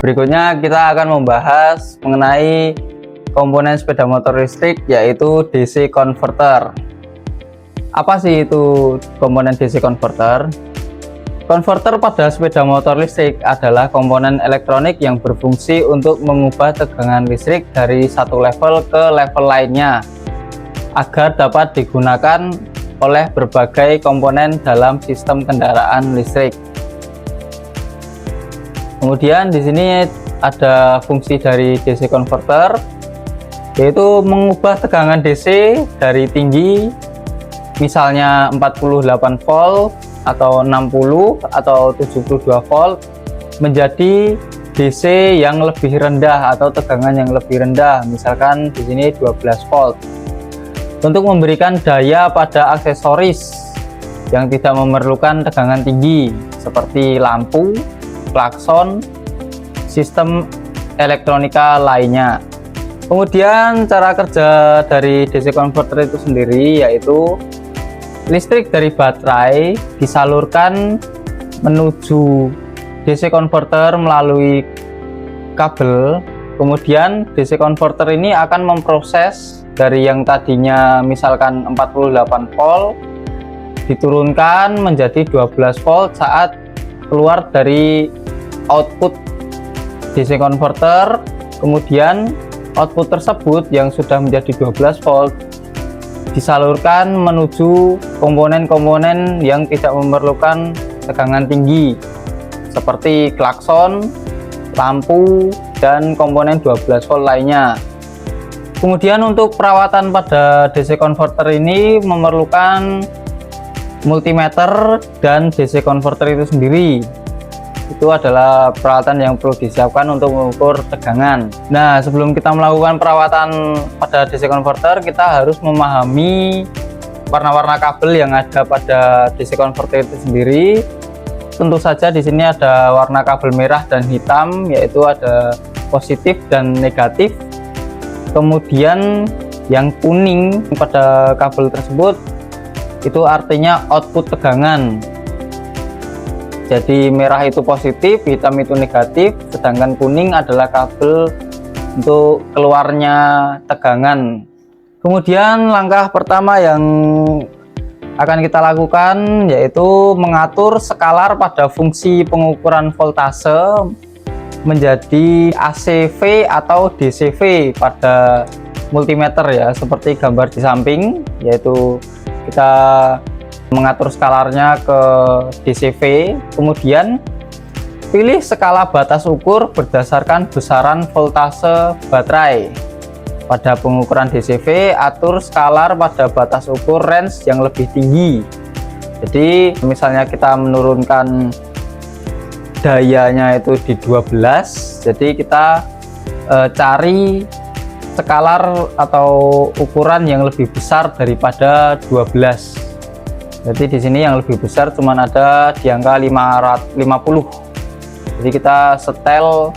Berikutnya kita akan membahas mengenai komponen sepeda motor listrik, yaitu DC converter. Apa sih itu komponen DC converter? Konverter pada sepeda motor listrik adalah komponen elektronik yang berfungsi untuk mengubah tegangan listrik dari satu level ke level lainnya agar dapat digunakan oleh berbagai komponen dalam sistem kendaraan listrik. Kemudian di sini ada fungsi dari DC converter, yaitu mengubah tegangan DC dari tinggi, misalnya 48 volt atau 60 atau 72 volt, menjadi DC yang lebih rendah atau tegangan yang lebih rendah, misalkan di sini 12 volt. Untuk memberikan daya pada aksesoris yang tidak memerlukan tegangan tinggi seperti lampu, klakson, sistem elektronika lainnya. Kemudian cara kerja dari DC converter itu sendiri yaitu listrik dari baterai disalurkan menuju DC converter melalui kabel. Kemudian DC converter ini akan memproses dari yang tadinya misalkan 48 volt diturunkan menjadi 12 volt saat keluar dari output DC converter. Kemudian output tersebut yang sudah menjadi 12 volt disalurkan menuju komponen-komponen yang tidak memerlukan tegangan tinggi seperti klakson, lampu, dan komponen 12 volt lainnya. Kemudian untuk perawatan pada DC converter ini memerlukan multimeter dan DC converter itu sendiri. Itu adalah peralatan yang perlu disiapkan untuk mengukur tegangan. Nah, sebelum kita melakukan perawatan pada DC converter, kita harus memahami warna-warna kabel yang ada pada DC converter itu sendiri. Tentu saja di sini ada warna kabel merah dan hitam, yaitu ada positif dan negatif. Kemudian yang kuning pada kabel tersebut itu artinya output tegangan. Jadi merah itu positif, hitam itu negatif, sedangkan kuning adalah kabel untuk keluarnya tegangan. Kemudian langkah pertama yang akan kita lakukan yaitu mengatur skalar pada fungsi pengukuran voltase menjadi ACV atau DCV pada multimeter ya, seperti gambar di samping, yaitu kita mengatur skalarnya ke DCV. Kemudian pilih skala batas ukur berdasarkan besaran voltase baterai. Pada pengukuran DCV, atur skalar pada batas ukur range yang lebih tinggi. Jadi misalnya kita menurunkan dayanya itu di 12, jadi kita cari skalar atau ukuran yang lebih besar daripada 12. Jadi di sini yang lebih besar cuman ada di angka 50. Jadi kita setel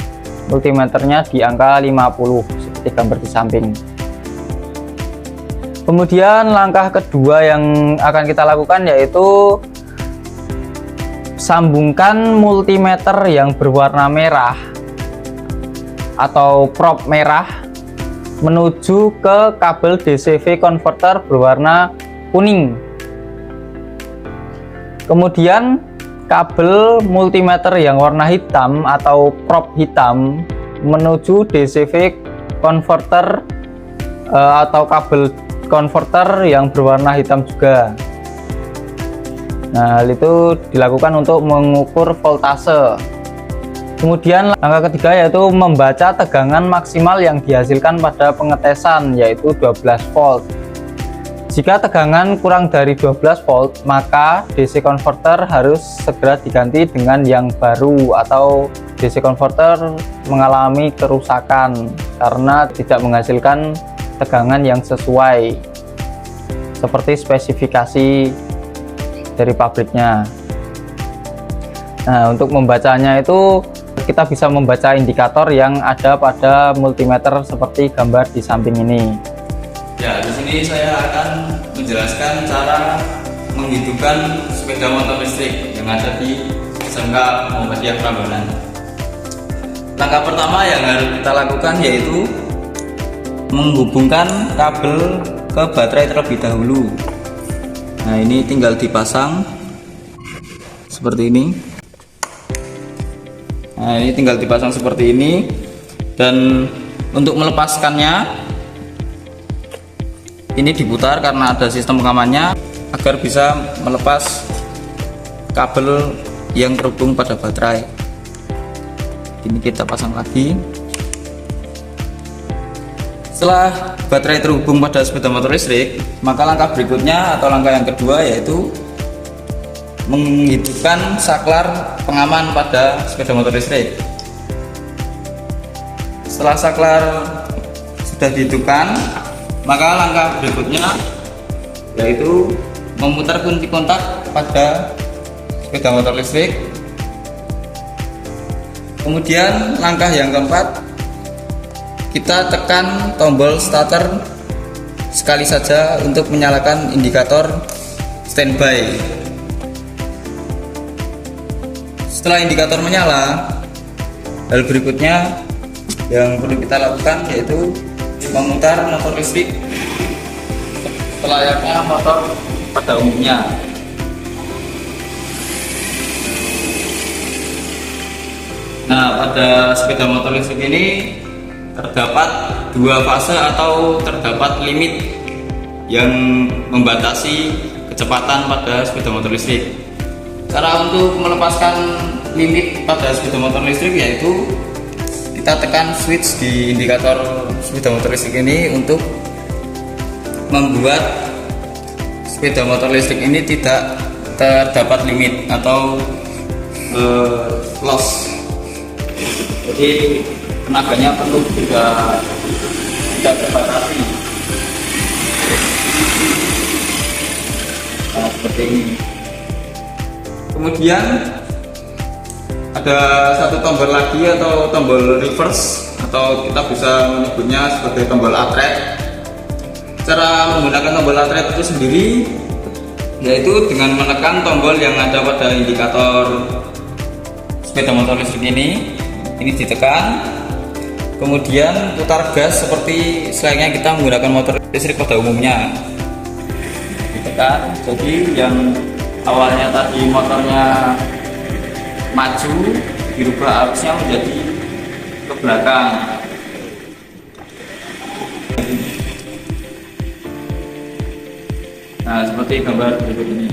multimeternya di angka 50 seperti gambar di samping. Kemudian langkah kedua yang akan kita lakukan yaitu sambungkan multimeter yang berwarna merah atau prop merah menuju ke kabel DCV converter berwarna kuning. Kemudian kabel multimeter yang warna hitam atau prop hitam menuju DCV converter atau kabel converter yang berwarna hitam juga. Nah, hal itu dilakukan untuk mengukur voltase. Kemudian langkah ketiga yaitu membaca tegangan maksimal yang dihasilkan pada pengetesan, yaitu 12 volt. Jika tegangan kurang dari 12 volt, maka DC converter harus segera diganti dengan yang baru atau DC converter mengalami kerusakan karena tidak menghasilkan tegangan yang sesuai seperti spesifikasi dari pabriknya. Nah, untuk membacanya itu kita bisa membaca indikator yang ada pada multimeter seperti gambar di samping ini. Ya, di sini saya akan menjelaskan cara menghidupkan sepeda motor listrik yang ada di SMK Muhammadiyah Prambanan. langkah pertama yang harus kita lakukan yaitu menghubungkan kabel ke baterai terlebih dahulu. Nah, ini tinggal dipasang seperti ini. Nah, ini tinggal dipasang seperti ini, dan untuk melepaskannya ini diputar karena ada sistem pengamannya agar bisa melepas kabel yang terhubung pada baterai. Ini kita pasang lagi. Setelah baterai terhubung pada sepeda motor listrik, maka langkah berikutnya atau langkah yang kedua yaitu menghidupkan saklar pengaman pada sepeda motor listrik. Setelah saklar sudah dihidupkan, maka langkah berikutnya yaitu memutar kunci kontak pada sepeda motor listrik. Kemudian langkah yang keempat, kita tekan tombol starter sekali saja untuk menyalakan indikator standby. Setelah indikator menyala, hal berikutnya yang perlu kita lakukan yaitu memutar motor listrik selayaknya motor pada umumnya. Nah, pada sepeda motor listrik ini terdapat dua fase atau terdapat limit yang membatasi kecepatan pada sepeda motor listrik. Cara untuk melepaskan limit pada sepeda motor listrik yaitu kita tekan switch di indikator sepeda motor listrik ini untuk membuat sepeda motor listrik ini tidak terdapat limit atau loss. Jadi tenaganya perlu tidak terbatasi. Nah, seperti ini. Kemudian ada satu tombol lagi atau tombol reverse, atau kita bisa menyebutnya sebagai tombol atret. Cara menggunakan tombol atret itu sendiri yaitu dengan menekan tombol yang ada pada indikator sepeda motor listrik ini ditekan, kemudian putar gas seperti selayaknya kita menggunakan motor listrik pada umumnya. Ditekan, jadi yang awalnya tadi motornya maju dirubah arusnya menjadi ke belakang. Nah, seperti gambar berikut ini.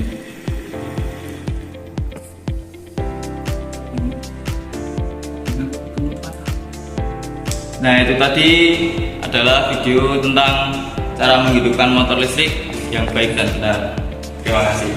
Nah, itu tadi adalah video tentang cara menghidupkan motor listrik yang baik dan benar. Terima kasih.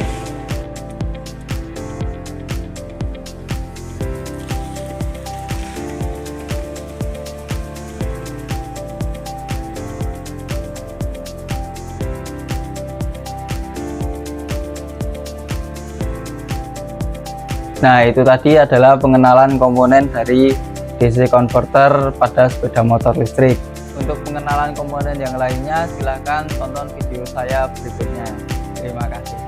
Nah, itu tadi adalah pengenalan komponen dari DC converter pada sepeda motor listrik. Untuk pengenalan komponen yang lainnya silahkan tonton video saya berikutnya. Terima kasih.